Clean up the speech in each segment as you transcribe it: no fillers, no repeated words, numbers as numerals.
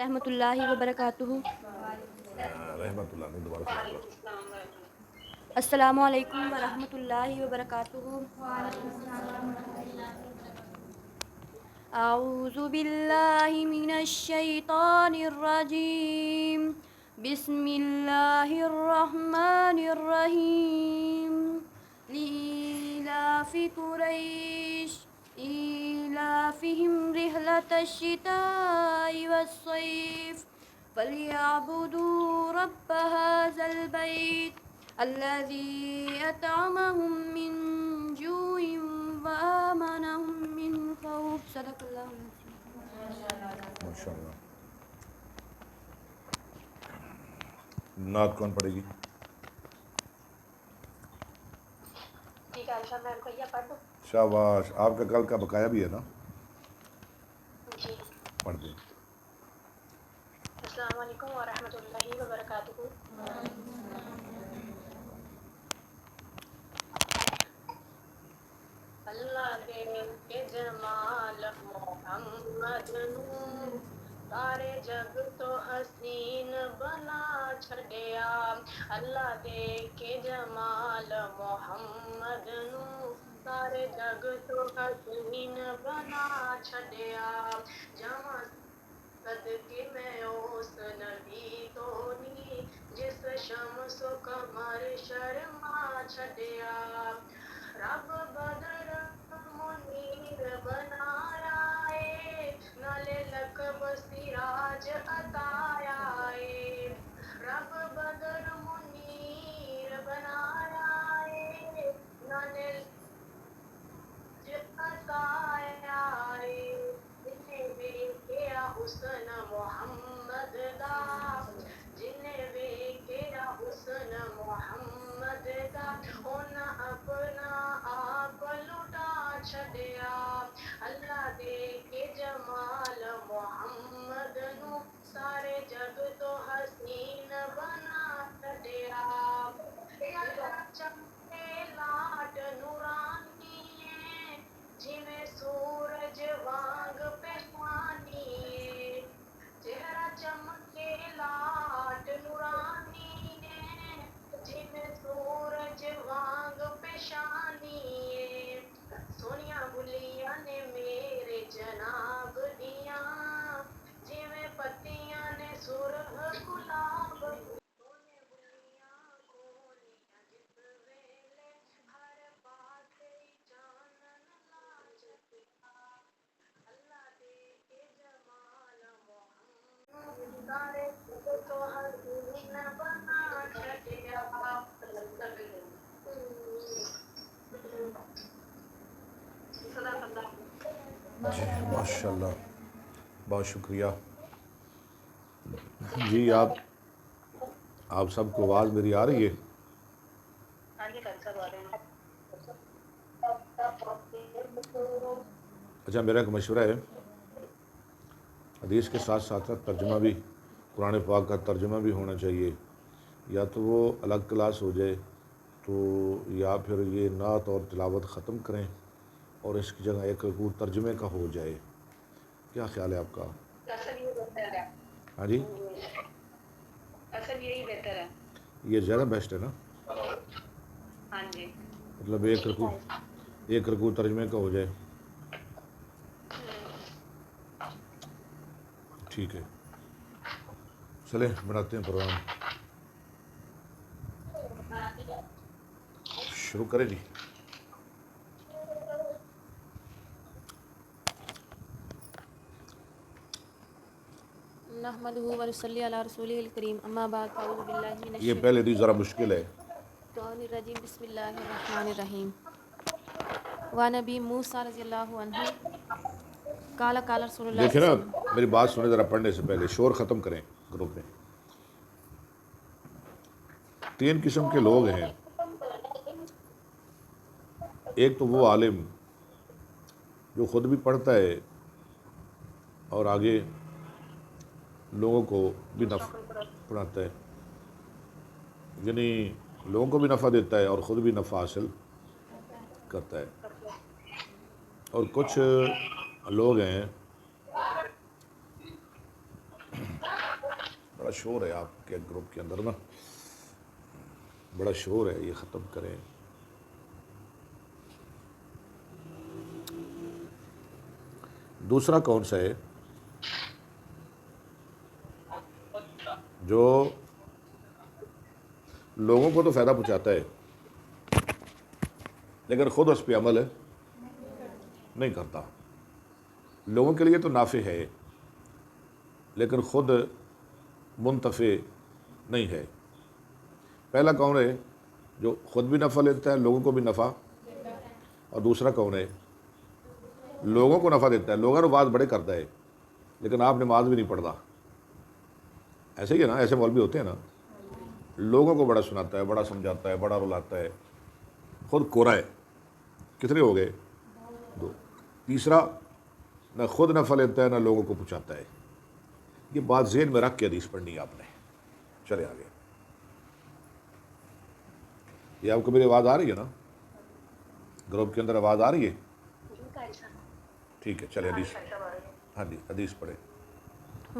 رحمۃ اللہ وبرکاتہ۔ رحمۃ اللہ نے دوبارہ سنا لو۔ السلام علیکم ورحمۃ اللہ وبرکاتہ۔ اعوذ باللہ من الشیطان الرجیم، بسم اللہ الرحمن الرحیم۔ لإیلاف قریش إيلافهم رحلة الشتاء والصيف فليعبدوا رب هذا البيت الذي أطعمهم من جوع وآمنهم من خوف۔ صدق اللہ العظیم۔ ماشاء اللہ۔ نعت کون پڑھے گی؟ ٹھیک ہے، عائشہ میم کو یہ پڑھ دو۔ شاباش، آپ کا کل کا بقایا بھی ہے نا؟ جی، پڑھ دیں۔ السلام علیکم ورحمۃ اللہ وبرکاتہ۔ اللہ دے کے جمال محمد نو سارے جگ تو حسین بنا چھڈیا۔ اللہ دے کے جمال محمد نو سارے جگ تو حسین بنا چھڈیا۔ جاواں صدقے میں اس نبی تو نی جس شمس و قمر شرما چھڈیا۔ رب بدر منیر بنایا اے، نالے لقب سراج عطایا اے۔ رب بدر منیر بنایا اے، نالے عطایا اے۔ جنہیں ویکھیا حسن محمد دا، جنہیں ویکھیا حسن محمد دا، انہاں اپنا آپ لٹا چھڈیا۔ اللہ دے کے جمال محمد نو سارے جگ تو حسین بنا چھڈیا۔ چمکے لاٹ نورانی ہے، جویں سورج وانگ پیشانی ہے۔ چہرہ چمکے لاٹ نورانی ہے، جویں سورج وانگ پیشانی ہے۔ سونیاں بلیاں نے میرے جناب دیاں، جویں پتیاں نے سرخ گلاب۔ سونے بلیاں کھولیاں جس ویلے، ہر پاسے چانن لا چھڈیا۔ اللہ دے کے جمال محمد سارے تو حسین بنا چھڈیا۔ صدق اللہ۔ جی ماشاء اللہ، بہت شکریہ۔ جی آپ سب کو آواز میری آ رہی ہے؟ ہاں جی، ڈاکٹر صاحب آ رہے ہیں۔ اچھا، میرا ایک مشورہ ہے، حدیث کے ساتھ ساتھ ترجمہ بھی، قرآن پاک کا ترجمہ بھی ہونا چاہیے۔ یا تو وہ الگ کلاس ہو جائے تو، یا پھر یہ نعت اور تلاوت ختم کریں اور اس کی جگہ ایک رکوع ترجمے کا ہو جائے۔ کیا خیال ہے آپ کا؟ اصل یہ بہتر ہے۔ ہاں جی، اصل یہی بہتر ہے۔ یہ زیادہ بیسٹ ہے نا؟ ہاں جی، مطلب ایک رکوع ترجمے کا ہو جائے۔ ٹھیک ہے، چلیں بناتے ہیں پروگرام، شروع کریں جی۔ نحمدہ ونصلی علی رسولہ الکریم، اما بعد، اعوذ باللہ من یہ پہلے دی ذرا مشکل ہے۔ الشیطان الرجیم، بسم اللہ الرحمن الرحیم۔ وَنَبِي موسیٰ رضی اللہ عنہ قال قال رسول اللہ دیکھیں صلی نا، اللہ علیہ وسلم۔ میری بات سنیں ذرا، پڑھنے سے پہلے شور ختم کریں گروپ میں۔ 3 قسم کے لوگ ہیں۔ ایک تو وہ عالم جو خود بھی پڑھتا ہے اور آگے لوگوں کو بھی نفع پڑھاتا ہے، یعنی لوگوں کو بھی نفع دیتا ہے اور خود بھی نفع حاصل کرتا ہے۔ اور کچھ لوگ ہیں بڑا شور ہے آپ کے گروپ کے اندر نا، بڑا شور ہے، یہ ختم کریں۔ دوسرا کون سا ہے جو لوگوں کو تو فائدہ پہنچاتا ہے لیکن خود اس پہ عمل نہیں کرتا؟ لوگوں کے لیے تو نافع ہے لیکن خود منتفع نہیں ہے۔ پہلا کون ہے جو خود بھی نفع لیتا ہے، لوگوں کو بھی نفع، اور دوسرا کون ہے لوگوں کو نفع دیتا ہے، لوگوں کو بات بڑے کرتا ہے لیکن آپ نماز بھی نہیں پڑھتا۔ ایسے ہی ہے نا، ایسے مولوی ہوتے ہیں نا، لوگوں کو بڑا سناتا ہے، بڑا سمجھاتا ہے، بڑا رلاتا ہے، خود کورا ہے۔ کتنے ہو گئے؟ دو۔ تیسرا نہ خود نفع لیتا ہے نہ لوگوں کو پہنچاتا ہے۔ یہ بات ذہن میں رکھ کے حدیث پڑھنی ہے آپ نے۔ چلے آگے۔ یہ آپ کو میری آواز آ رہی ہے نا؟ گروپ کے اندر آواز آ رہی ہے؟ ٹھیک ہے، چلے حدیث، ہاں جی حدیث پڑھے۔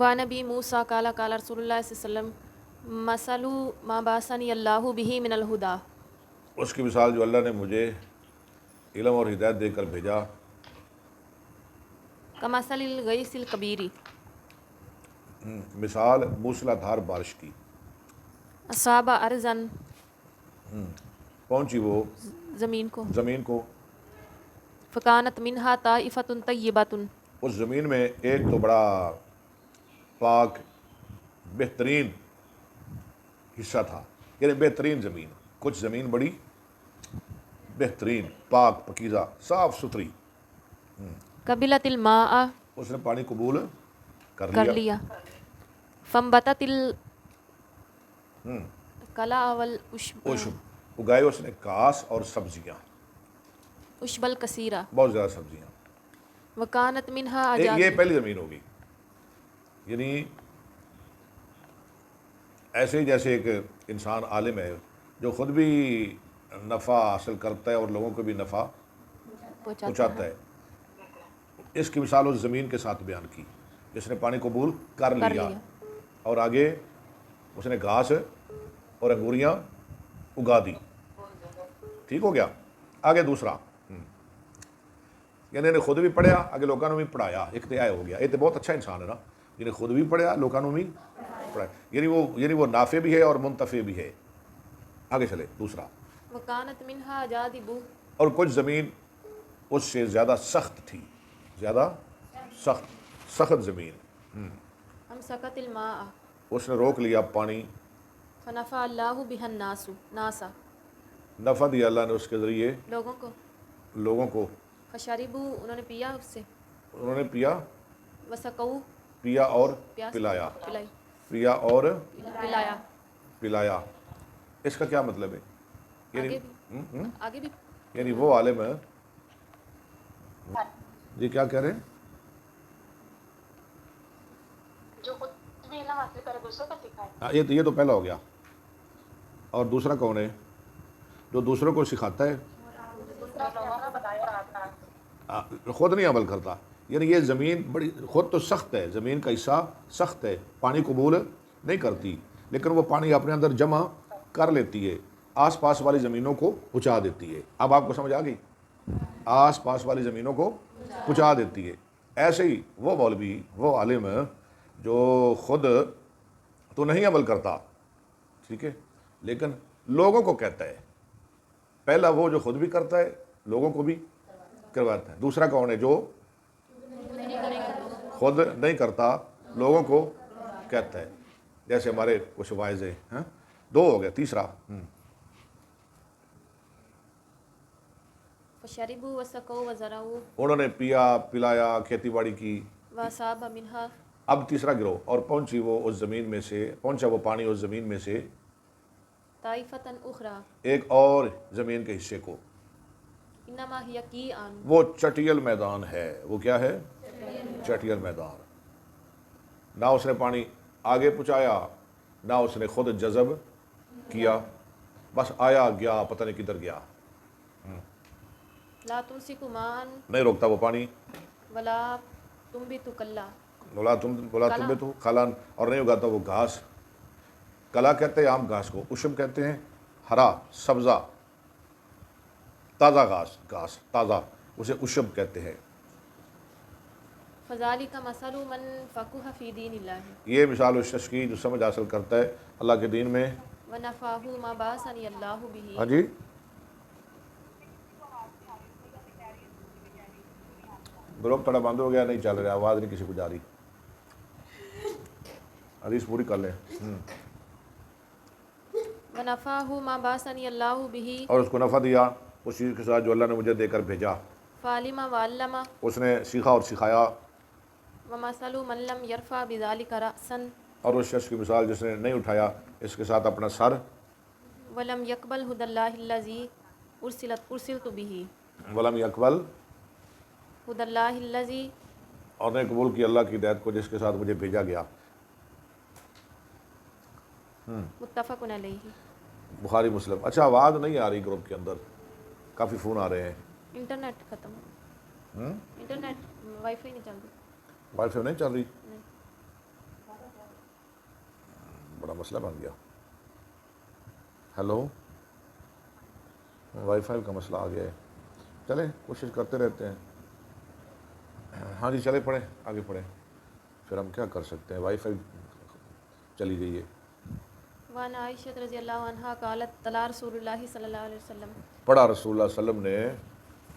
وعن ابی موسیٰ قال قال رسول اللہ صلی اللہ علیہ وسلم مثل ما بعثنی اللہ بہ من الہدیٰ، اس کی مثال جو اللہ نے مجھے علم اور ہدایت دے کر بھیجا، کمثل الغیث الکبیر، مثال موسلا دھار بارش کی، اصاب ارضا، پہنچی وہ زمین کو، زمین کو، فکانت منہا طائفۃ طیبۃ، اس زمین میں ایک تو بڑا پاک بہترین حصہ تھا، یعنی بہترین زمین، کچھ زمین بڑی بہترین پاک پکیزہ صاف ستھری، قبلت الماء، اس نے پانی قبول کر کر لیا، لیا، فنبتت القلع عشب، اگائے اس نے گھاس اور سبزیاں، والعشب الکثیرہ، بہت زیادہ سبزیاں۔ وکانت منہا یہ اجاد، پہلی زمین ہوگی، یعنی ایسے ہی جیسے ایک انسان عالم ہے جو خود بھی نفع حاصل کرتا ہے اور لوگوں کو بھی نفع پہنچاتا ہے، اس کی مثال اس زمین کے ساتھ بیان کی جس نے پانی قبول کر لیا اور آگے اس نے گھاس اور انگوریاں اگا دی۔ ٹھیک ہو گیا؟ آگے دوسرا، یعنی خود بھی پڑھیا، آگے لوگوں نے بھی پڑھایا، ایک تو ہو گیا۔ یہ تو بہت اچھا انسان ہے نا، یعنی خود بھی پڑھیا، لوگوں نے بھی پڑھایا، یعنی وہ نافع بھی ہے اور منتفع بھی ہے۔ آگے چلے دوسرا، وکانت منہا جادب، اور کچھ زمین اس سے زیادہ سخت تھی، زیادہ سخت زمین، امسکت الماء، اس نے روک لیا پانی، فنفع اللہ بہ الناس، نفع دیا اللہ نے اس کے ذریعے لوگوں کو، فشربوا، انہوں نے پیا اس سے، انہوں نے پیا، وسقوا، پیا اور پیاس پلایا، پلائی، پیا اور پلایا، پلایا۔ اس کا کیا مطلب ہے؟ آگے بھی یعنی وہ عالم ہے جی، کیا کہہ رہے ہیں؟ جو خود بھی علم حاصل کرے دوسروں کو سکھائے۔ ہاں، یہ تو پہلا ہو گیا۔ اور دوسرا کون ہے جو دوسروں کو سکھاتا ہے، خود نہیں عمل کرتا؟ یعنی یہ زمین بڑی خود تو سخت ہے، زمین کا حصہ سخت ہے، پانی قبول نہیں کرتی لیکن وہ پانی اپنے اندر جمع کر لیتی ہے، آس پاس والی زمینوں کو پہنچا دیتی ہے۔ اب آپ کو سمجھ آ گئی؟ آس پاس والی زمینوں کو پہنچا دیتی ہے۔ ایسے ہی وہ مولوی، وہ عالم جو خود تو نہیں عمل کرتا، ٹھیک ہے، لیکن لوگوں کو کہتا ہے۔ پہلا وہ جو خود بھی کرتا ہے، لوگوں کو بھی کرواتا ہے۔ دوسرا کون ہے جو خود نہیں کرتا، لوگوں کو کہتا ہے، جیسے ہمارے کچھ وائز ہیں۔ دو ہو گیا، تیسرا فشربوا وسقوا وزرعوا، انہوں نے پیا، پلایا، کھیتی باڑی کی، واصاب منہا، اب تیسرا گروہ، اور پہنچی وہ اس زمین میں سے، پہنچا وہ پانی اس زمین میں سے طائفۃ اخری، ایک اور زمین کے حصے کو، انما ہی قیعان، وہ چٹیل میدان ہے۔ وہ کیا ہے؟ چٹیل میدان۔ نہ اس نے پانی آگے پہنچایا، نہ اس نے خود جذب کیا، بس آیا گیا، پتہ نہیں کدھر گیا، لا تمسک ماء نہیں روکتا وہ پانی، ولا تنبت کلا، بولا تم بھی تو خالان، اور نہیں اگاتا وہ گھاس کلا کہتے ہیں عام گھاس کو، اشب کہتے ہیں ہرا سبزہ تازہ گھاس تازہ، اسے اشب کہتے ہیں۔ فذالک مثل من فقہ فی دین اللہ یہ مثال اس شخص کی جو سمجھ حاصل کرتا ہے اللہ کے دین میں۔ ونفعہ ما بعثنی اللہ بہ، ہاں جی، گروپ تھوڑا بند ہو گیا، نہیں چل رہا، آواز نہیں کسی کو جا رہی، حدیث پوری کر لیں۔ ونفعہ ما بعثنی اللہ بہ، اور اس کو نفع دیا اس چیز کے ساتھ جو اللہ نے مجھے دے کر بھیجا، فعلم وعلم، اس نے سیکھا اور سکھایا۔ ومثل من لم یرفع بذلک رأسا، اور اس شخص کی مثال جس نے نہیں اٹھایا اس کے ساتھ اپنا سر، ولم یقبل ھدی اللہ الذی ارسلت بہ، ولم یقبل، ھدی اللہ الذی، اور نے قبول کی اللہ کی ہدایت کو جس کے ساتھ مجھے بھیجا گیا۔ متفق علیہ۔ بخاری مسلم۔ اچھا آواز نہیں آ رہی گروپ کے اندر، کافی فون آ رہے ہیں۔ انٹرنیٹ ختم ہو، انٹرنیٹ وائی فائی نہیں چل رہی، وائی فائی نہیں چل رہی، نہیں۔ بڑا مسئلہ بن گیا۔ ہیلو، وائی فائی کا مسئلہ آ گیا ہے، چلیں کوشش کرتے رہتے ہیں۔ ہاں جی چلے پڑھیں، آگے پڑھیں، پھر ہم کیا کر سکتے ہیں، وائی فائی چلی گئی ہے۔ وعن عائشہ رضی اللہ عنہا قالت تلا رسول اللہ صلی اللہ علیہ وسلم، پڑھا رسول اللہ صلی اللہ علیہ وسلم نے،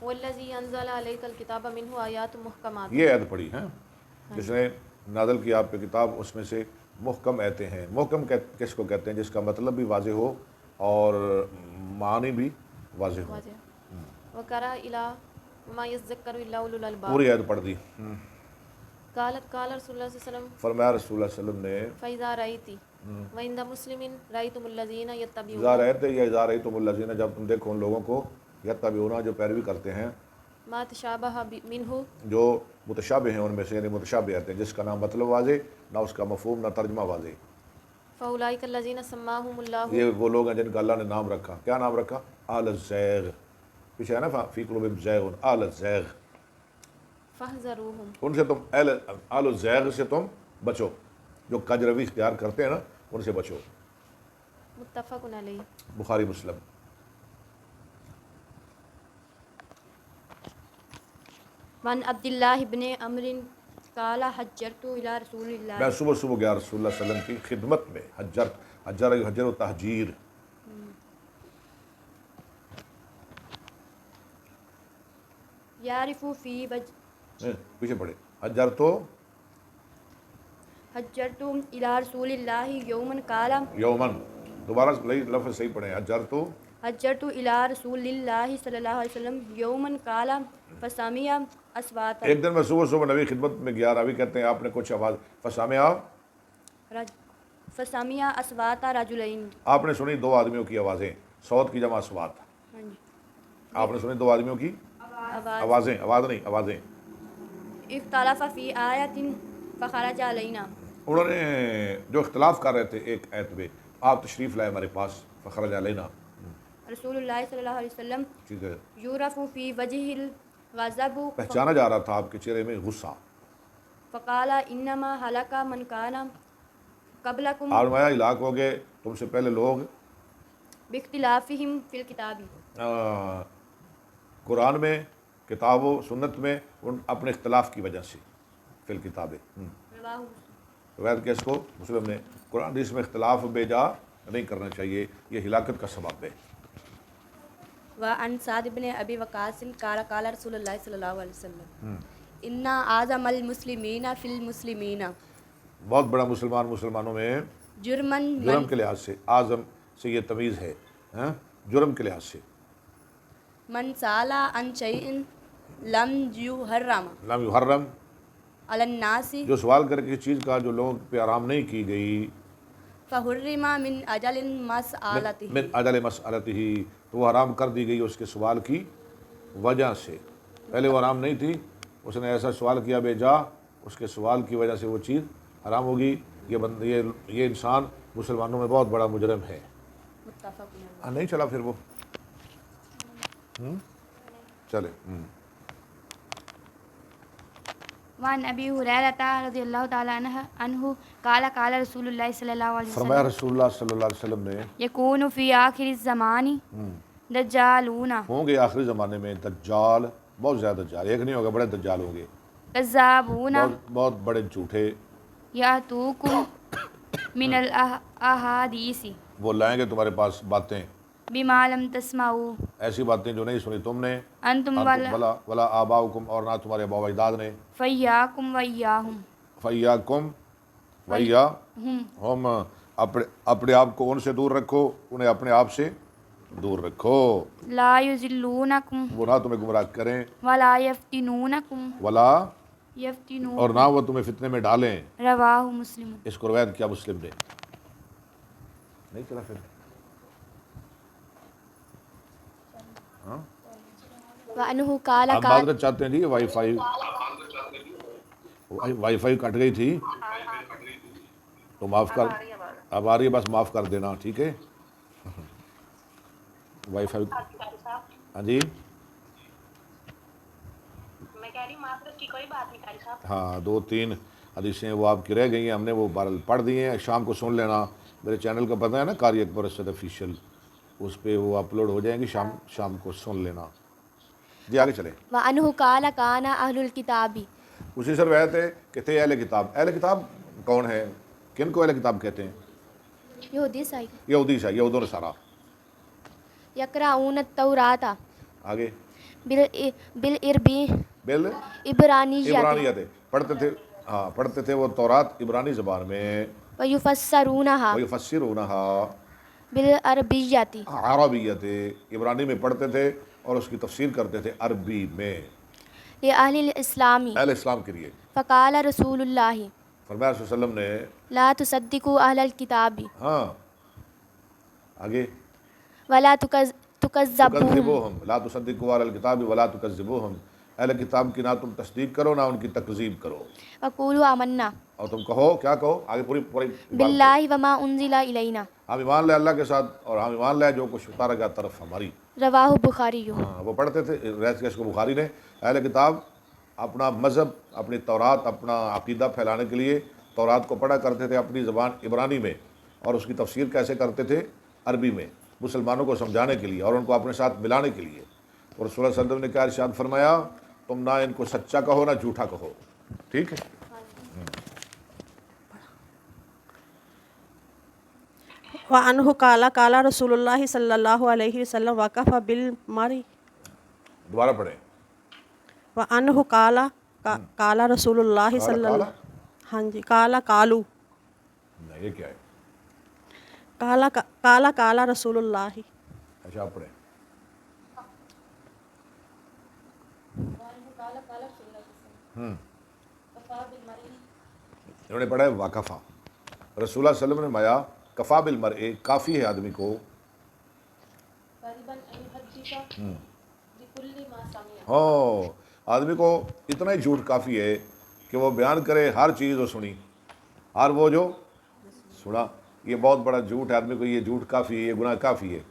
والذی انزل علیک الکتاب منہ آیات محکمات، یہ عید پڑھی ہیں جس نے نازل کی آپ پہ کتاب، اس میں سے محکم آیتیں ہیں۔ محکم کس کو کہتے ہیں؟ جس کا مطلب بھی واضح ہو اور معنی بھی واضح ہو۔ وقرأ الی ما یذکر الا اولو الالباب، پوری عید پڑھ دی۔ قالت قال رسول اللہ صلی اللہ علیہ وسلم، فرمایا رسول اللہ صلی اللہ علیہ وسلم نے، فإذا رأیتی وعند مسلم رأیتم الذین اذا یتبعون، رأیت یا اذا رأیتم الذین، جب تم دیکھو ان لوگوں کو، یتبعون جو پیروی کرتے ہیں، ما تشابہ منہ، جو متشابہ ہیں ان میں سے، یعنی متشابہ آتے ہیں جس کا نہ مطلب واضح، نہ اس کا مفہوم، نہ ترجمہ واضح۔ فاولئک الذین سماہم اللہ، یہ وہ لوگ ہیں جن کا اللہ نے نام رکھا، کیا نام رکھا؟ آل الزیغ، پیچھے ہے نا فی قلوبہم زیغ، آل الزیغ، فاحذروہم، ان سے تم آل الزیغ سے تم بچو، جو کج روی اختیار کرتے ہیں نا ان سے بچو۔ متفق علیہ۔ بخاری مسلم۔ وعن عبد اللہ بن عمرو قال حجرت الى رسول میں اللہ، صبح صبح گیا رسول اللہ صلی اللہ علیہ وسلم کی خدمت میں، حجر و تحجیر، یعرف فی وجه، پیچھے پڑھے، حجرت الى رسول اللہ یوما قال، یومن، دوبارہ لفظ صحیح پڑھیں، حجرت الى رسول اللہ صلی اللہ علیہ وسلم یوما قال فسمع اصوات، ایک دن میں صبح صبح نبی خدمت میں گیا، راوی کہتے ہیں آپ نے کچھ آواز، فسمع اصوات رجلین، آپ نے سنی دو آدمیوں کی آوازیں، صوت کی جمع اصوات، آپ نے سنی دو آدمیوں کی آوازیں، آواز نہیں آوازیں، اختلف فی آیت فخرج علینا، انہوں نے جو اختلاف کر رہے تھے ایک آیت میں، آپ تشریف لائے ہمارے پاس، فخرج علینا، رسول اللہ صلی اللہ علیہ وسلم ٹھیک ہے، یعرف فی وجہ الغضب، پہچانا جا رہا تھا آپ کے چہرے میں غصہ، فقال انما ہلک من کان قبلکم اور فرمایا ہلاک ہو گئے تم سے پہلے لوگ باختلافہم فی الکتاب، قرآن میں، کتاب و سنت میں، ان اپنے اختلاف کی وجہ سے، فی الکتاب، رواہ روایت کس کو؟ مسلم نے۔ قرآن حدیث میں اختلاف بے جا نہیں کرنا چاہیے، یہ ہلاکت کا سبب ہے۔ وعن سعد بن ابی وقاص قال قال رسول اللہ صلی اللہ علیہ وسلم ان اعظم المسلمین فی المسلمین، بہت بڑا مسلمان مسلمانوں میں جرمن جرم کے لحاظ سے، اعظم سے یہ تمیز ہے، جرم کے لحاظ سے، من سالا عن شیء لم یحرم لم یحرم، علی الناس جو سوال کر کے چیز کا جو لوگوں پہ حرام نہیں کی گئی، فحرم من اجل مسألتہ، من اجل مسئلتہ، تو وہ حرام کر دی گئی اس کے سوال کی وجہ سے، پہلے وہ حرام نہیں تھی، اس نے ایسا سوال کیا بے جا، اس کے سوال کی وجہ سے وہ چیز حرام ہوگی۔ یہ انسان مسلمانوں میں بہت بڑا مجرم ہے۔ متفق علیہ۔ نہیں چلا پھر وہ چلے۔ وعن ابی ہریرہ رضی اللہ تعالی عنہ قال قال رسول اللہ صلی اللہ علیہ فرمایا وسلم رسول اللہ صلی اللہ علیہ وسلم نے یکون فی آخر الزمان دجالون ہوں گے آخری زمانے میں دجال، بہت زیادہ دجال، ایک نہیں ہوگا، بڑے دجال ہوں گے، کذابون بہت بڑے جھوٹے، یاتوکم من الاحادیث وہ لائیں گے تمہارے پاس باتیں، بما لم تسمعوا ایسی باتیں جو نہیں سنی تم نے، انتم ولا آباؤکم، اور نہ تمہارے آبا و اجداد نے، فیاکم ویاہم فیاکم ویاہم، اپنے آپ کو ان سے دور رکھو، انہیں اپنے آپ سے دور رکھو، لا یضلونکم وہ نہ تمہیں گمراہ کریں، ولا یفتنونکم ولا، یفتنون اور نہ وہ تمہیں فتنے میں ڈالیں۔ رواہ مسلم۔ اس کو روایت کیا مسلم نے، نہیں چلا پھر ہاں وعنہ قال آپ معذرت چاہتے ہیں جی، وائی فائی کٹ گئی تھی تو معاف کر، اب آ رہی ہے، بس معاف کر دینا، ٹھیک ہے، وائی فائی، ہاں جی، میں کہہ رہی ہوں معذرت کی کوئی بات نہیں قاری صاحب۔ ہاں 2-3 حدیثیں وہ آپ کی رہ گئی ہیں، ہم نے وہ بہرحال پڑھ دی ہیں، شام کو سن لینا، میرے چینل کا پتہ ہے نا قاری اکبر اسد آفیشیل، اس پہ وہ اپلوڈ ہو جائیں گی، شام کو سن لینا۔ جی آگے چلیں۔ وعنہ قال کان اہل الکتاب، اسی سے روایت ہے کہ تھے اہل کتاب۔ اہل کتاب کون ہے، کن کو اہل کتاب کہتے ہیں؟ یہودی عیسائی، یہودی عیسائی، یہود و نصارہ۔ یقرؤون التوراۃ آگے بل عبرانیت، پڑھتے تھے، ہاں پڑھتے تھے وہ تورات عبرانی زبان میں، ویفسرونہا ویفسرونہا بالعربیۃ، عربیت، عبرانی میں پڑھتے تھے اور اس کی تفسیر کرتے تھے عربی میں، لأہل الاسلام، اہل اسلام کے لیے۔ فقال رسول اللہ فرمایا صلی اللہ علیہ وسلم نے، لا تصدقوا اہل الکتاب ہاں آگے، ولا تکذبوہم، تکذبوہم، لا تصدقوا اہل الکتاب ولا تکذبوہم، اہل کتاب کی نہ تم تصدیق کرو نہ ان کی تکذیب کرو، وقولوا آمنا اور تم کہو، کیا کہو آگے، پوری باللہ وما انزل الینا، ہم ایمان لے اللہ کے ساتھ اور ہم ایمان لے جو کچھ اتارا گیا طرف ہماری۔ رواہ بخاری۔ ہاں وہ پڑھتے تھے، روایت کیا اس کو بخاری نے، اہل کتاب اپنا مذہب، اپنی تورات، اپنا عقیدہ پھیلانے کے لیے تورات کو پڑھا کرتے تھے اپنی زبان عبرانی میں، اور اس کی تفسیر کیسے کرتے تھے؟ عربی میں، مسلمانوں کو سمجھانے کے لیے اور ان کو اپنے ساتھ ملانے کے لیے۔ اور رسول اللہ صلی اللہ علیہ وسلم نے کیا ارشاد فرمایا، تم نہ ان کو سچا کہو نہ جھوٹا کہو، ٹھیک ہے۔ وعنہ قال قال رسول اللہ صلی اللہ علیہ وسلم وقف بالمرء، دوبارہ پڑھیں۔ وعنہ قال قال رسول اللہ صلی اللہ، ہاں جی، قالو، نہیں یہ کیا ہے؟ قال رسول اللہ، اچھا آپ پڑھیں۔ انہوں نے پڑھا ہے واقفہ، رسول اللہ صلی اللہ علیہ وسلم نے مایا کفا بالمرء، کافی ہے آدمی کو، ہاں آدمی کو اتنا ہی جھوٹ کافی ہے کہ وہ بیان کرے ہر چیز وہ سنی، ہر وہ جو سنا، یہ بہت بڑا جھوٹ ہے، آدمی کو یہ جھوٹ کافی ہے، یہ گناہ کافی ہے،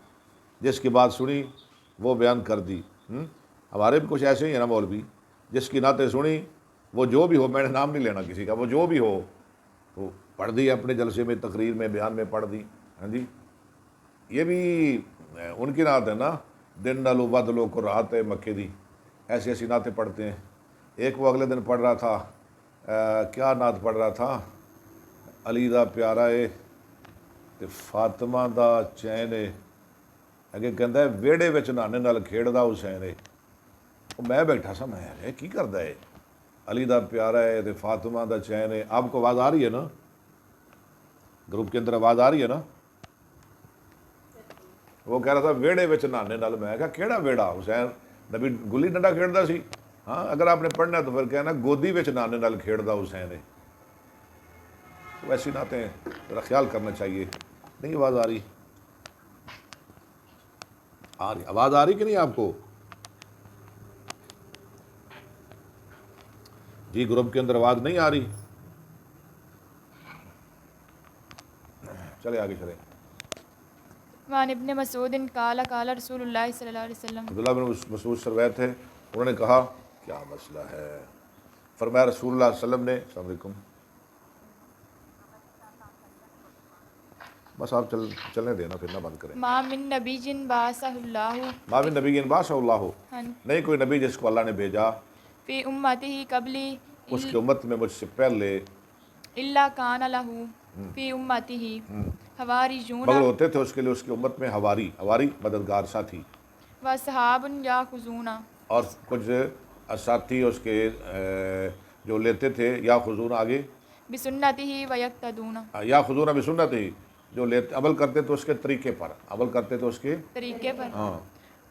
جس کی بات سنی وہ بیان کر دی۔ ہمارے بھی کچھ ایسے ہی ہیں نا مولوی، جس کی نعتیں سنی، وہ جو بھی ہو، میں نے نام نہیں لینا کسی کا، وہ جو بھی ہو وہ پڑھ دی اپنے جلسے میں، تقریر میں، بیان میں پڑھ دی، ہاں جی، یہ بھی ان کی نعت ہے نا، دن ڈالو بدلو کو راحت ہے مکے دی، ایسی ایسی نعتیں پڑھتے ہیں۔ ایک وہ اگلے دن پڑھ رہا تھا، کیا نعت پڑھ رہا تھا، علی دا پیارا ہے تے فاطمہ دا چین ہے، اگے کہندا ہے ویڑے وچ نانے نال کھیڑدا حسین ہے، میں بیٹھا سا، میں کی کردا ہے، علی دا پیارا ہے تے فاطمہ دا چین ہے۔ آپ کو آواز آ رہی ہے نا، گروپ کے اندر آواز آ رہی ہے نا؟ وہ کہہ رہا تھا ویڑے وچ نانے نال، میں کہا کیڑا ویڑا، حسین نبی گلی ڈنڈا کھیڑدا سی، ہاں اگر آپ نے پڑھنا ہے تو پھر کہنا گودی وچ نانے نال کھیڑدا حسین ہے۔ ویسی نعتیں ذرا خیال کرنا چاہیے۔ نہیں آواز آ رہی؟ آ رہی آواز آ رہی کہ نہیں آپ کو؟ جی گروپ کے اندر آواز نہیں آ رہی؟ چلے آگے چلیں۔ وعن ابن مسعود قال قال رسول اللہ صلی اللہ علیہ وسلم، عبداللہ بن مسعود سے روایت ہے، انہوں نے کہا کیا مسئلہ ہے، فرمایا رسول اللہ صلی اللہ علیہ وسلم نے، السلام علیکم، بس آپ چلنے دینا، پھر نہ بند کریں. ما من نبی بعثہ اللہ ما من نبی بعثہ اللہ، ہاں نہیں کوئی نبی جس کو اللہ نے بھیجا فی امتہ قبلی اس کی امت میں مجھ سے پہلے، الا کان لہ فی امتہ حواریون مگر ہوتے تھے اس کے لیے اس کی امت میں حواری مددگار ساتھی، و اصحاب یاخذون اور کچھ ساتھی اس کے جو لیتے تھے، یا خضون آگے، بسنتہ و یقتدون یا خضون بسنت ہی، جو لیتے عمل کرتے تھے اس کے طریقے پر، عمل کرتے تھے اس کے، طریقے پر، ہاں،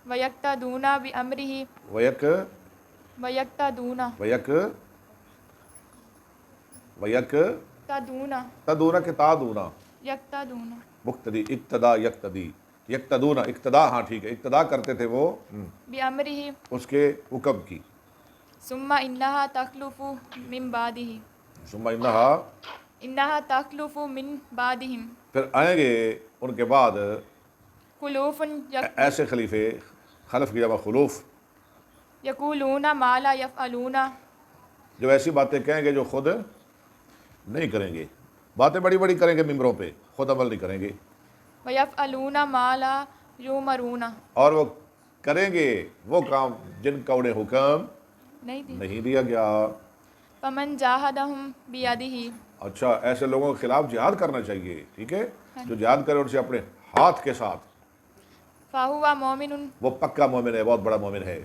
و یقتدون بامرہ ویک و یقتدون ویک تدون تدونا کے تادونا، یقتدون مقتدی، اقتدا، یقتدی، یقتدونا، اقتدا، ہاں ٹھیک ہے، اقتدا کرتے تھے وہ بامرہ اس کے حکم کی. ثم انہا تخلف من بعدہ ثم انہا، انہا تخلف من بعدہم پھر آئیں گے ان کے بعد خلوف ایسے خلیفے، خلف کی جمع خلوف، یقولون ما لا یفعلون جو ایسی باتیں کہیں گے جو خود نہیں کریں گے، باتیں بڑی بڑی کریں گے ممبروں پہ، خود عمل نہیں کریں گے، ویفعلون ما لا یؤمرون اور وہ کریں گے وہ کام جن کا انہیں حکم نہیں دی. نہیں دیا گیا. فمن جاہدہم بیدہ اچھا، ایسے لوگوں کے خلاف جہاد کرنا چاہیے، ٹھیک ہے، جو جہاد کرے ان سے اپنے ہاتھ کے ساتھ، فہو مومن وہ پکا مومن ہے، بہت بڑا مومن ہے.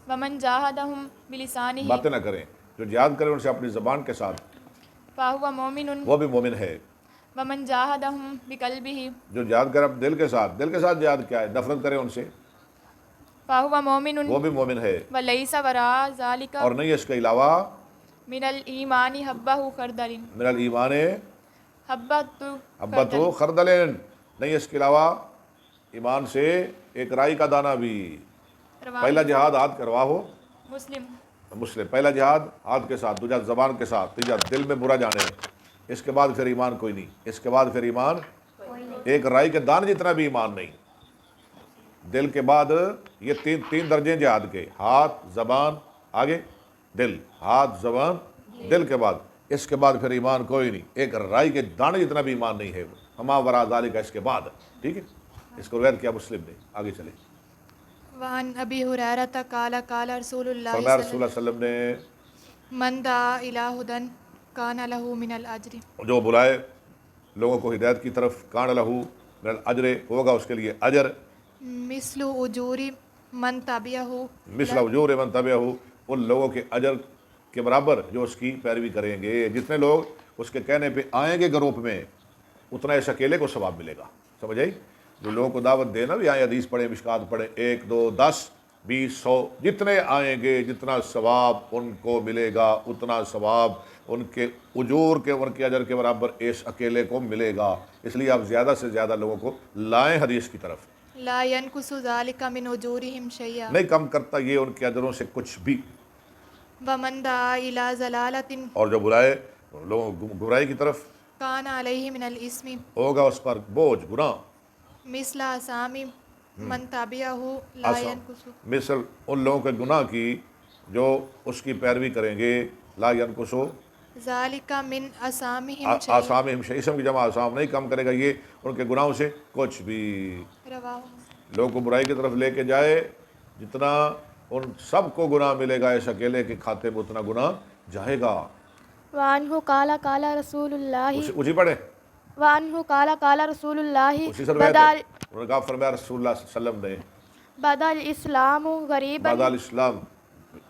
ومن جاہدہم بلسانہ باتیں نہ کریں، جو جہاد کرے ان سے اپنی زبان کے ساتھ، فہو مومن وہ بھی مومن ہے. ومن جاہدہم بقلبہ جو جہاد کرے اپنے دل کے ساتھ جہاد کیا ہے، نفرت کرے ان سے، فہو مومن وہ بھی مومن ہے. ولیس وراء ذالک اور نہیں اس کے علاوہ من الایمان حبہ خردل من الایمان حبۃ حبۃ خردل، نہیں اس کے علاوہ ایمان سے ایک رائی کا دانہ بھی. پہلا جہاد ہاتھ کروا ہو، مسلم، پہلا جہاد ہاتھ کے ساتھ، دوسرا زبان کے ساتھ، تیسرا دل میں برا جانے، اس کے بعد پھر ایمان کوئی نہیں، اس کے بعد پھر ایمان ایک رائی کے دانے جتنا بھی ایمان نہیں. دل کے بعد یہ تین درجے جہاد کے، ہاتھ، زبان، آگے دل، ہاتھ، زبان، دل کے بعد، اس کے بعد پھر ایمان کوئی نہیں، ایک رائی کے دانے جتنا بھی ایمان نہیں ہے. ہما وراء ذالک، اس کے بعد، ٹھیک ہے، اس کو روایت کیا مسلم نے. آگے چلیں. وعن ابی ہریرہ قال قال رسول اللہ فرمایا رسول اللہ صلی اللہ علیہ وسلم نے، من دعا الی ہدی کان لہ من الاجر جو بلائے لوگوں کو ہدایت کی طرف، کان لہو من الاجر، ہوگا اس کے لیے اجر، مثل اجور من تبعہ مثل اجور من تبعہ، ان لوگوں کے اجر کے برابر جو اس کی پیروی کریں گے. جتنے لوگ اس کے کہنے پہ آئیں گے گروپ میں، اتنا اس اکیلے کو ثواب ملے گا. سمجھ آئی؟ جو لوگوں کو دعوت دینا بھی آئیں، حدیث پڑھیں، مشکات پڑھیں، 1 2 10 20 100، جتنے آئیں گے جتنا ثواب ان کو ملے گا، اتنا ثواب ان کے اجور کے، ان کے اجر کے برابر اس اکیلے کو ملے گا. اس لیے آپ زیادہ سے زیادہ لوگوں کو لائیں حدیث کی طرف. لا ينقص ذلك من اجورهم شيئا نہیں کم کرتا یہ ان کے اجروں سے کچھ بھی. ومن دعا الى ضلالۃ اور جو بلائے لوگوں کو گمراہی کی طرف، کان علیہ من الاسم ہوگا اس پر بوجھ، گناہ، مثل اسام من تبعہ لا ينقص، مثل ان لوگوں کے گناہ کی جو اس کی پیروی کریں گے، لا ینقصو ذالک من اسامہم شیئا، آسامہم شیئا، اسم کی جمع آسام، نہیں کم کرے گا یہ ان کے گناہوں سے کچھ بھی. رواہ لوگوں کو برائی کی طرف لے کے جائے، جتنا ان سب کو گناہ ملے گا اس اکیلے کے کھاتے میں اتنا گناہ جائے گا. وعنہ قال قال رسول اللہ اسی پڑھے، وعنہ قال قال رسول اللہ اسی سے روایت ہے. انہوں نے کہا، فرمایا رسول اللہ صلی اللہ علیہ وسلم نے، بدا الاسلام غریبا، بعد الاسلام،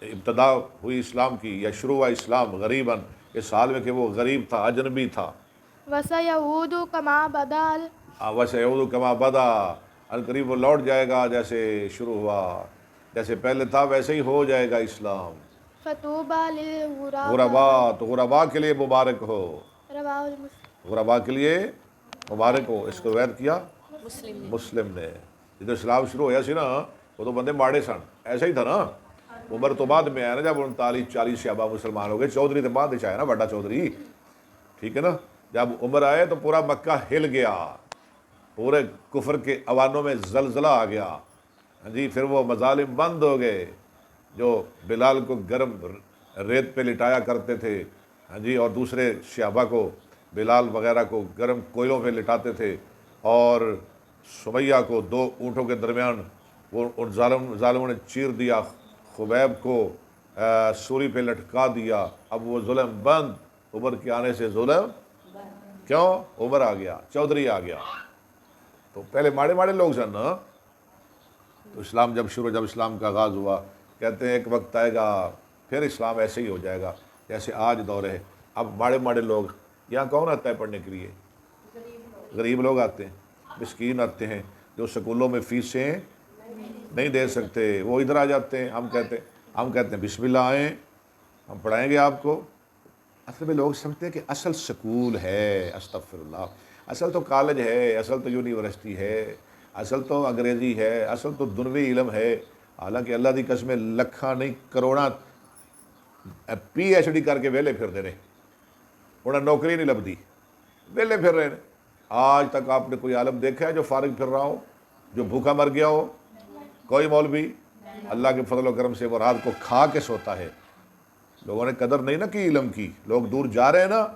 ابتدا ہوئی اسلام کی یا شروع ہوا اسلام غریباً، اس حال میں کہ وہ غریب تھا، اجنبی تھا. وسیعود کما بدا وسیعود کما بدا، القریب وہ لوٹ جائے گا جیسے شروع ہوا، جیسے پہلے تھا ویسے ہی ہو جائے گا اسلام. فطوبى للغرباء، غربا، تو غربا کے لیے مبارک ہو، رواہ المسلم. غربا کے لیے مبارک ہو. اس کو روایت کیا مسلم نے. جب اسلام شروع ہوا سی نا، وہ تو بندے ماڑے سن، ایسا ہی تھا نا. عمر تو بعد میں آیا نا، جب 39 40 شعبہ مسلمان ہو گئے. چودھری تو بعد آیا نا، بڑا چودھری، ٹھیک ہے نا. جب عمر آئے تو پورا مکہ ہل گیا، پورے کفر کے اوانوں میں زلزلہ آ گیا. ہاں جی، پھر وہ مظالم بند ہو گئے. جو بلال کو گرم ریت پہ لٹایا کرتے تھے، ہاں جی، اور دوسرے صحابہ کو، بلال وغیرہ کو گرم کوئلوں پہ لٹاتے تھے، اور سمیہ کو 2 اونٹوں کے درمیان وہ ان ظالموں نے چیر دیا، خبیب کو سوری پہ لٹکا دیا۔ اب وہ ظلم بند، عمر کے آنے سے ظلم کیوں؟ عمر آ گیا، چودھری آ گیا۔ تو پہلے ماڑے لوگ سن نا، تو اسلام جب اسلام کا آغاز ہوا، کہتے ہیں ایک وقت آئے گا پھر اسلام ایسے ہی ہو جائے گا جیسے آج دور ہے۔ اب ماڑے لوگ، یہاں کون آتا ہے پڑھنے کے لیے؟ غریب لوگ آتے ہیں، مسکین آتے ہیں، جو سکولوں میں فیسیں نہیں دے سکتے، وہ ادھر آ جاتے ہیں۔ ہم کہتے ہیں بسم اللہ آئیں، ہم پڑھائیں گے آپ کو۔ اصل میں لوگ سمجھتے ہیں کہ اصل سکول ہے، استغفر اللہ، اصل تو کالج ہے، اصل تو یونیورسٹی ہے، اصل تو انگریزی ہے، اصل تو دنوی علم ہے۔ حالانکہ اللہ دی قسم لکھاں نہیں کروڑاں پی ایچ ڈی کر کے ویلے پھر دے رہے، انہیں نوکری نہیں لبھی، ویلے پھر رہے ہیں۔ آج تک آپ نے کوئی عالم دیکھا ہے جو فارغ پھر رہا ہو، جو بھوکا مر گیا ہو؟ کوئی مولوی اللہ کے فضل و کرم سے وہ رات کو کھا کے سوتا ہے۔ لوگوں نے قدر نہیں نا کی علم کی، لوگ دور جا رہے ہیں نا،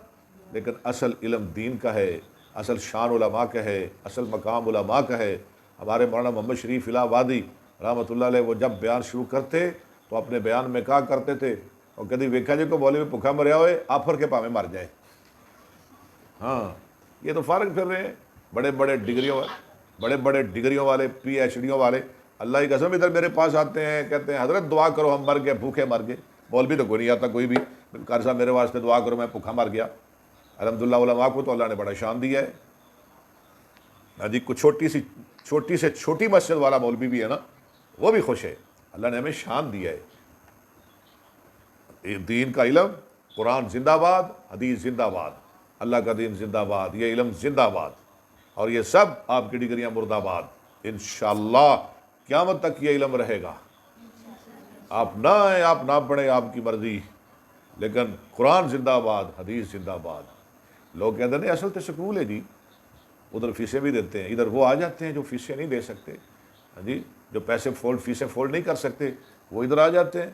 لیکن اصل علم دین کا ہے، اصل شان علماء کا ہے، اصل مقام علماء کا ہے۔ ہمارے مولانا محمد شریف الہ آبادی رحمۃ اللہ علیہ، وہ جب بیان شروع کرتے تو اپنے بیان میں کہا کرتے تھے، اور کدی ویکھا جی کو مولوی بھوکا مریا ہوئے آفر کے پاویں مر جائے۔ ہاں، یہ تو فارغ پھر رہے ہیں، بڑے بڑے ڈگریوں والے، پی ایچ ڈیوں والے، اللہ کی قسم ادھر میرے پاس آتے ہیں، کہتے ہیں حضرت دعا کرو ہم مر گئے، بھوکے مر گئے۔ مولوی تو کوئی نہیں آتا کوئی بھی، قاری صاحب میرے واسطے دعا کرو میں بھوکا مر گیا۔ الحمدللہ علماء کو تو اللہ نے بڑا شان دیا ہے۔ ہاں جی، کچھ چھوٹی سے چھوٹی مسجد والا مولوی بھی ہے نا، وہ بھی خوش ہے، اللہ نے ہمیں شان دیا ہے۔ دین کا علم، قرآن زندہ باد، حدیث زندہ باد، اللہ کا دین زندہ باد، یہ علم زندہ باد، اور یہ سب آپ کی ڈگریاں مرد آباد۔ انشاءاللہ قیامت تک یہ علم رہے گا۔ آپ نہ آئیں، آپ نہ پڑھیں، آپ کی مرضی، لیکن قرآن زندہ باد، حدیث زندہ باد۔ لوگ کہتے ہیں اصل تو سکول ہے جی، ادھر فیسیں بھی دیتے ہیں، ادھر وہ آ جاتے ہیں جو فیسیں نہیں دے سکتے، ہاں جی، جو فیسیں فولڈ نہیں کر سکتے، وہ ادھر آ جاتے ہیں،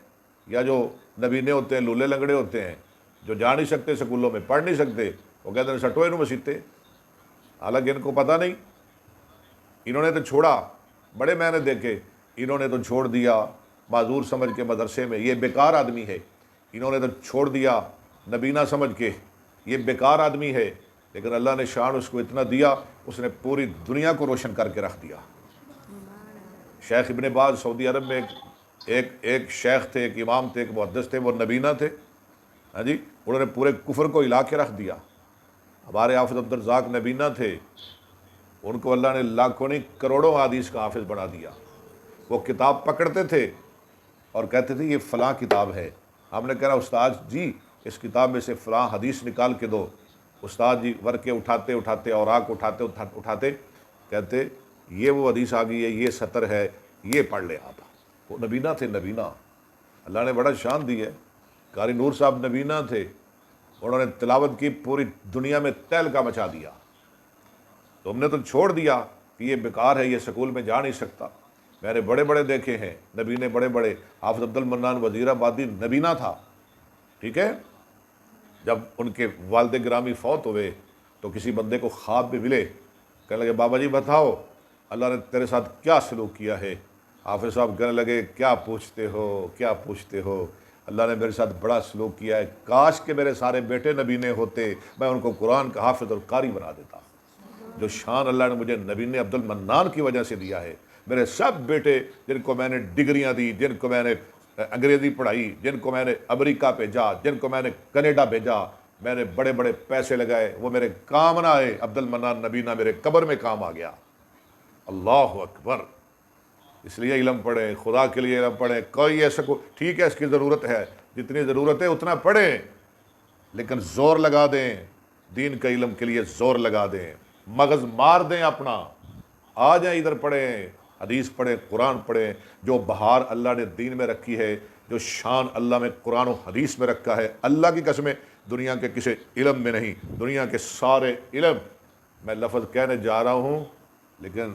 یا جو نبینے ہوتے ہیں، لولے لنگڑے ہوتے ہیں، جو جا نہیں سکتے سکولوں میں، پڑھ نہیں سکتے، وہ کہتے ہیں سٹوئے نو مسیتے۔ حالانکہ ان کو پتہ نہیں، انہوں نے تو چھوڑا، بڑے میں نے دیکھے، انہوں نے تو چھوڑ دیا معذور سمجھ کے مدرسے میں، یہ بیکار آدمی ہے، انہوں نے تو چھوڑ دیا نبینا سمجھ کے، یہ بیکار آدمی ہے، لیکن اللہ نے شان اس کو اتنا دیا، اس نے پوری دنیا کو روشن کر کے رکھ دیا۔ شیخ ابن باز سعودی عرب میں ایک شیخ تھے، ایک امام تھے، ایک محدث تھے، وہ نبینا تھے، ہاں جی، انہوں نے پورے کفر کو ہلا کے رکھ دیا۔ ہمارے حافظ عبدالرزاق نبینا تھے، ان کو اللہ نے لاکھوں نہیں کروڑوں حدیث کا حافظ بنا دیا۔ وہ کتاب پکڑتے تھے اور کہتے تھے یہ فلاں کتاب ہے، ہم نے کہا استاد جی اس کتاب میں سے فلاں حدیث نکال کے دو۔ استاد جی ورقے اٹھاتے اوراق اٹھاتے کہتے یہ وہ حدیث آ گئی ہے، یہ سطر ہے، یہ پڑھ لیں آپ۔ وہ نبینا تھے، نبینا، اللہ نے بڑا شان دی ہے۔ قاری نور صاحب نبینا تھے، انہوں نے تلاوت کی، پوری دنیا میں تہلکہ مچا دیا۔ تو ہم نے تو چھوڑ دیا کہ یہ بیکار ہے، یہ سکول میں جا نہیں سکتا۔ میں نے بڑے دیکھے ہیں نبینے، بڑے حافظ عبد المنان وزیر آبادی نبینا تھا، ٹھیک ہے۔ جب ان کے والد گرامی فوت ہوئے تو کسی بندے کو خواب میں ملے، کہنے لگے بابا جی بتاؤ اللہ نے تیرے ساتھ کیا سلوک کیا ہے؟ حافظ صاحب کہنے لگے کیا پوچھتے ہو، اللہ نے میرے ساتھ بڑا سلوک کیا ہے، کاش کہ میرے سارے بیٹے نبینے ہوتے، میں ان کو قرآن کا حافظ اور قاری بنا دیتا۔ جو شان اللہ نے مجھے نبینے عبد المنان کی وجہ سے دیا ہے، میرے سب بیٹے جن کو میں نے ڈگریاں دی، جن کو میں نے انگریزی پڑھائی، جن کو میں نے امریکہ بھیجا، جن کو میں نے کینیڈا بھیجا، میں نے بڑے پیسے لگائے، وہ میرے کام نہ آئے، عبد المنان نبینا میرے قبر میں کام آ گیا۔ اللہ اکبر۔ اس لیے علم پڑھیں، خدا کے لیے علم پڑھیں۔ کوئی ایسا ٹھیک ہے اس کی ضرورت ہے، جتنی ضرورت ہے اتنا پڑھیں، لیکن زور لگا دیں، دین کا علم کے لیے زور لگا دیں، مغز مار دیں اپنا، آ جائیں ادھر پڑھیں، حدیث پڑھیں، قرآن پڑھیں۔ جو بہار اللہ نے دین میں رکھی ہے، جو شان اللہ میں قرآن و حدیث میں رکھا ہے، اللہ کی قسمیں دنیا کے کسی علم میں نہیں، دنیا کے سارے علم، میں لفظ کہنے جا رہا ہوں لیکن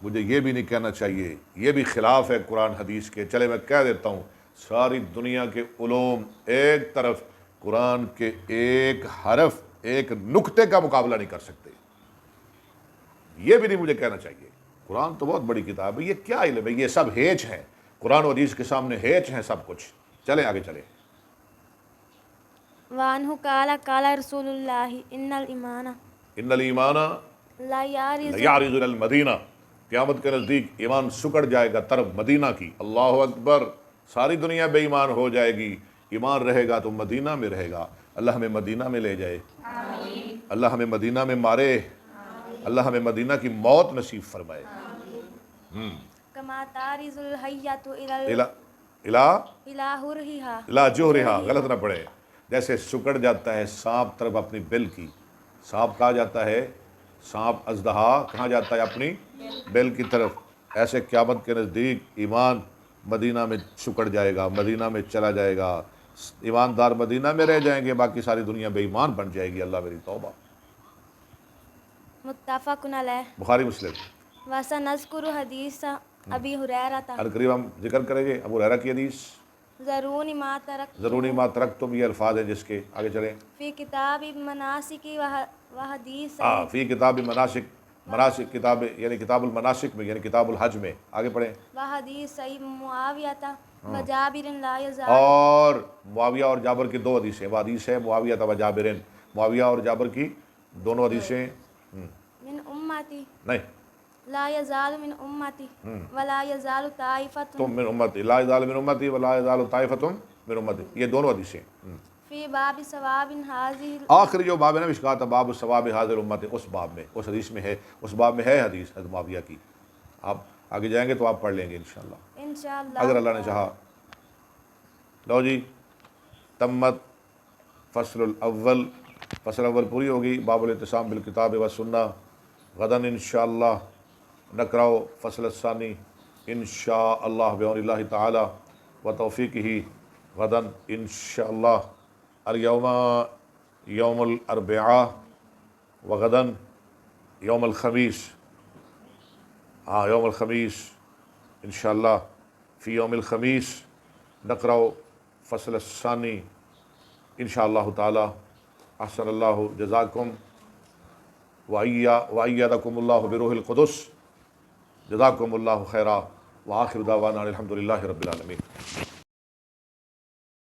مجھے یہ بھی نہیں کہنا چاہیے، یہ بھی خلاف ہے قرآن حدیث کے، چلے میں کہہ دیتا ہوں، ساری دنیا کے علوم ایک طرف، قرآن کے ایک حرف، ایک نقطے کا مقابلہ نہیں کر سکتے۔ یہ بھی نہیں مجھے کہنا چاہیے۔ قرآن تو بہت بڑی کتاب ہے، یہ کیا علم ہے؟ یہ سب ہیچ ہیں، قرآن و حدیث کے سامنے ہیچ ہیں سب کچھ۔ چلیں آگے چلیں۔ وعنہ قال قال رسول اللہ ان الایمان ان الایمان لا یعرض یعرض الی المدینہ، قیامت کے نزدیک ایمان سکڑ جائے گا طرف مدینہ کی۔ اللہ اکبر، ساری دنیا بے ایمان ہو جائے گی، ایمان رہے گا تو مدینہ میں رہے گا۔ اللہ ہمیں مدینہ میں لے جائے، اللہ ہمیں مدینہ میں مارے، اللہ ہمیں مدینہ کی موت نصیب فرمائے۔ کما تعرض الحیۃ الہ حرہا جوہرہا، غلط نہ پڑے، جیسے سکڑ جاتا ہے سانپ طرف اپنی بل کی۔ سانپ کہاں جاتا ہے؟ سانپ اژدہا کہاں جاتا ہے؟ اپنی بل کی طرف۔ ایسے قیامت کے نزدیک ایمان مدینہ میں سکڑ جائے گا، مدینہ میں چلا جائے گا، ایماندار مدینہ میں رہ جائیں گے، باقی ساری دنیا بے ایمان بن جائے گی۔ اللہ میری توبہ۔ متفق علیہ۔ بخاری مسلم۔ وسنذکر حدیث ابی ہریرہ قریب ہم ذکر کریں گے ابو ہریرہ کی حدیث۔ ضرونی ما ترک ضرونی ما ترکتم، یہ الفاظ ہیں جس کے آگے چلیں۔ فی کتاب مناسک و حدیث فی کتاب مناسک کتاب یعنی کتاب المناسک میں، یعنی کتاب الحج میں، آگے پڑھیں۔ و حدیث صحیح معاویہ و جابر لا یزال اور معاویہ اور جابر کی دو حدیثیں، وہ حدیث ہے معاویہ و جابر، معاویہ اور جابر کی دونوں حدیثیں۔ من امتی نہیں، لا یزال من امتی ولا یزال طائفۃ تم من امتی، لا یزال من امتی ولا یزال طائفۃ من امتی، یہ دونوں حدیثیں۔ فی باب ثواب حاضر آخری جو باب ہے نا مشکات باب ثواب حاضر امت، اس باب میں، اس حدیث میں ہے، اس باب میں ہے حدیث حضرت معاویہ کی۔ آپ آگے جائیں گے تو آپ پڑھ لیں گے انشاءاللہ انشاءاللہ اگر اللہ نے چاہا۔ لو جی، تمت فصل الاول، فصل اول پوری ہوگی، باب الاعتصام بالکتاب والسنہ۔ غداً انشاءاللہ نقرأ فصل الثانی انشاءاللہ بعون اللہ تعالی و توفیقہ۔ غداً انشاءاللہ اليوم یوم الاربعاء وغداً یوم الخمیس، یوم الخمیس انشاءاللہ، فی یوم الخمیس نقرأ فصل الثانی انشاءاللہ تعالی۔ احسن اللہ جزاکم وأیدکم اللہ بروح القدس، جزاکم اللہ خیرا، وآخر دعوانا الحمدللہ رب العالمین۔